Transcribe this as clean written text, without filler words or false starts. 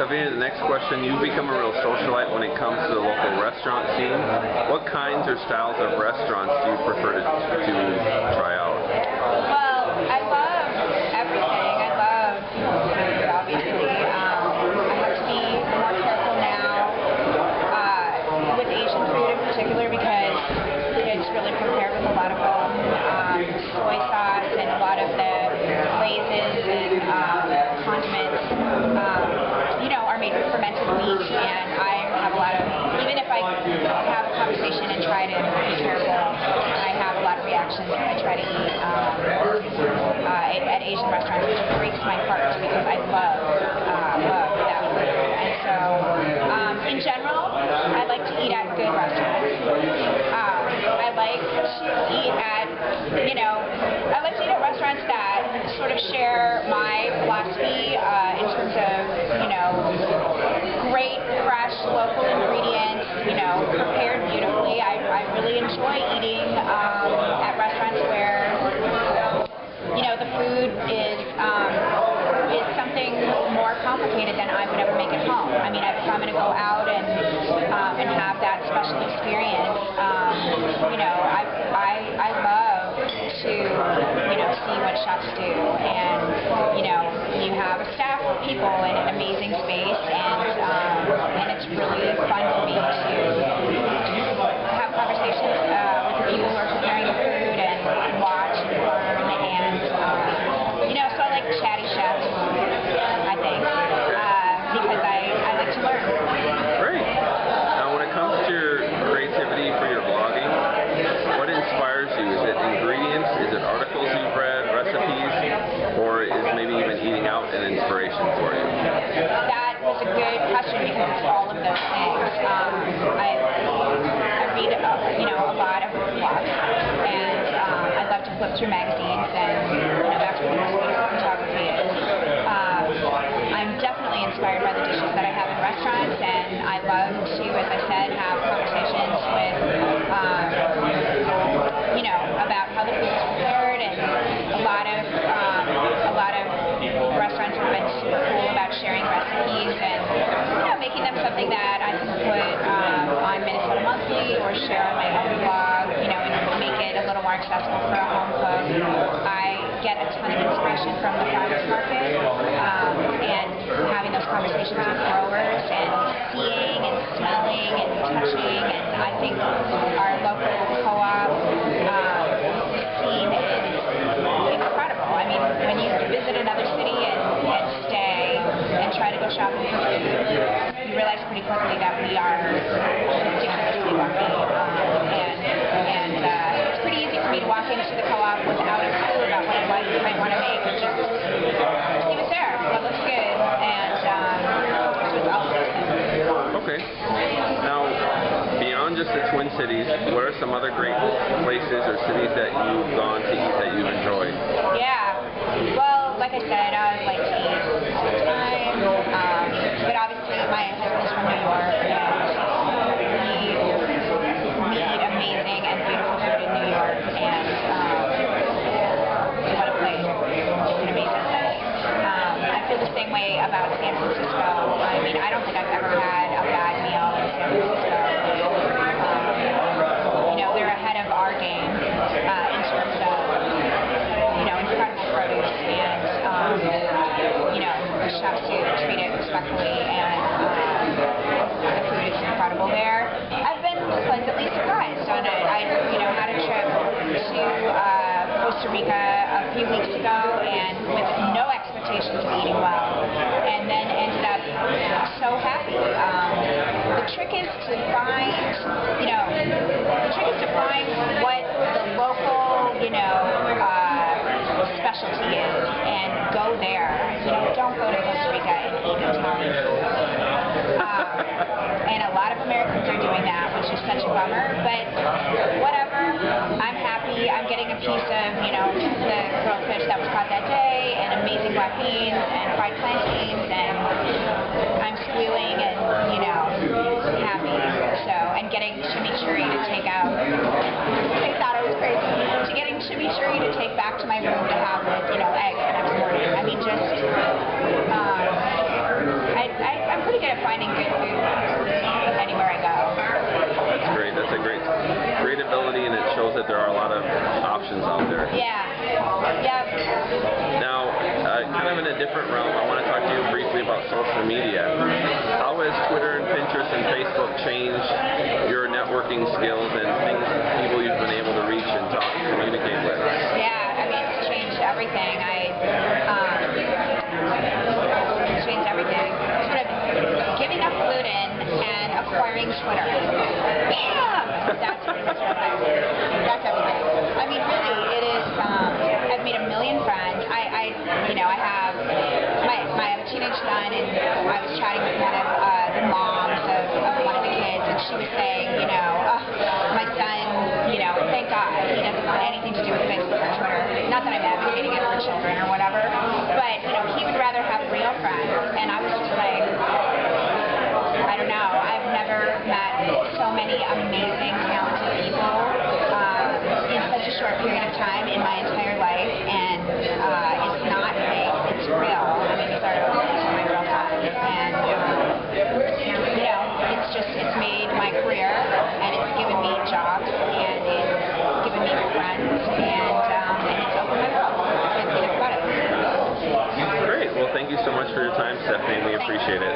Moving into the next question, you've become a real socialite when it comes to the local restaurant scene. What kinds or styles of restaurants do you prefer to try out? Well, I love everything. I love food, obviously. I have to be more careful now with Asian food in particular because it's really prepared with a lot of soy sauce and a lot of the glazes and condiments, are made with fermented wheat, and I have a lot of, even if I have a conversation and try to be careful, I have a lot of reactions when I try to eat at Asian restaurants, which breaks my heart because I love that food. And so, in general, I like to eat at good restaurants. I like to eat at, restaurants that sort of share my philosophy in terms of, great, fresh, local ingredients, prepared beautifully. I really enjoy eating at restaurants where, the food is something more complicated than I would ever make at home. I mean, if I'm going to go out and have that special experience, I love to, see what chefs do. And, you have a staff of people in an amazing space, and it's really fun for me to have conversations with the people who are preparing the food and watch and learn. And, so I like chatty chefs, I think, because I like to learn. Great. Now, when it comes to your creativity for your blogging, what inspires you? Is it ingredients? Is it articles you've read, recipes, or is maybe even eating out an inspiration for you? That is a good question because it's all of those things. I read, a lot of blogs, and I love to flip through magazines, and that's where the most beautiful photography is. I'm definitely inspired by the dishes that I have in restaurants, and I love to, as I said, have conversations with, about how the food is prepared, and a lot of restaurants have been super cool about sharing recipes and, making them something that I can put on Minnesota Monthly or share on my own blog, and make it a little more accessible for a home cook. I get a ton of inspiration from the farmers market, and having those conversations with growers and seeing and smelling and touching, and I think our local co-op scene is incredible. I mean, when you visit another city and stay and try to go shopping for food, you realize pretty quickly that we are ridiculously lucky, and it's pretty easy for me to walk into the co-op without a clue about what I might want to make, and just see what's there, what looks good, and so it's all those things. Okay. Now, beyond just the Twin Cities, what are some other great places or cities that you've gone to eat that you've enjoyed? Yeah. Well, like I said, I like to eat all the time, but obviously my husband's from New York, and we eat amazing and beautiful food in New York, and what a place. It's an amazing place. I feel the same way about San Francisco. I mean, I don't think I've ever had a bad meal in San Francisco. They're ahead of our game in terms of, incredible produce and, the chefs who treat it respectfully, and the food is incredible there. I've been pleasantly surprised on it. I, had a trip to Costa Rica a few weeks ago, and with no expectations of eating well, and then ended up so happy. The trick is to find, what the local, specialty is, and go there. Don't go to Costa Rica and eat Italian food. And a lot of Americans are doing that, which is such a bummer, but whatever. I'm happy. I'm getting a piece of, the grilled fish that was caught that day, and amazing black beans, and fried plantains, and I'm squealing and, happy. So, and getting chimichurri to take out. I thought it was crazy. Getting chimichurri to take back to my room to have with, eggs the next morning. I mean, just, I'm finding good food anywhere I go. That's great. That's a great ability, and it shows that there are a lot of options out there. Yeah. Yep. Now, kind of in a different realm, I want to talk to you briefly about social media. How has Twitter and Pinterest and Facebook changed your networking skills and things, people you've been able to reach and talk and communicate with? Yeah, I mean, it's changed everything. It's changed everything. Sort of giving up gluten and acquiring Twitter. That's pretty much everything. That's everything. I mean, really, it is. I've made a million friends. I have my teenage son, and I was chatting with one of the moms of one of the kids, and she was saying, my son, thank God he doesn't want anything to do with Facebook or Twitter. Not that I'm advocating it for children or whatever, but he would rather have real friends, and I was just like, I don't know. I've never met so many amazing, talented people in such a short period of time in my entire life, and it's not fake, it's real. I mean, these are my real friends, and it's made my career, and it's given me jobs, and it's given me friends, and it's opened my world. I can't say enough about it. Great. Well, thank you so much for your time, Stephanie. We appreciate it.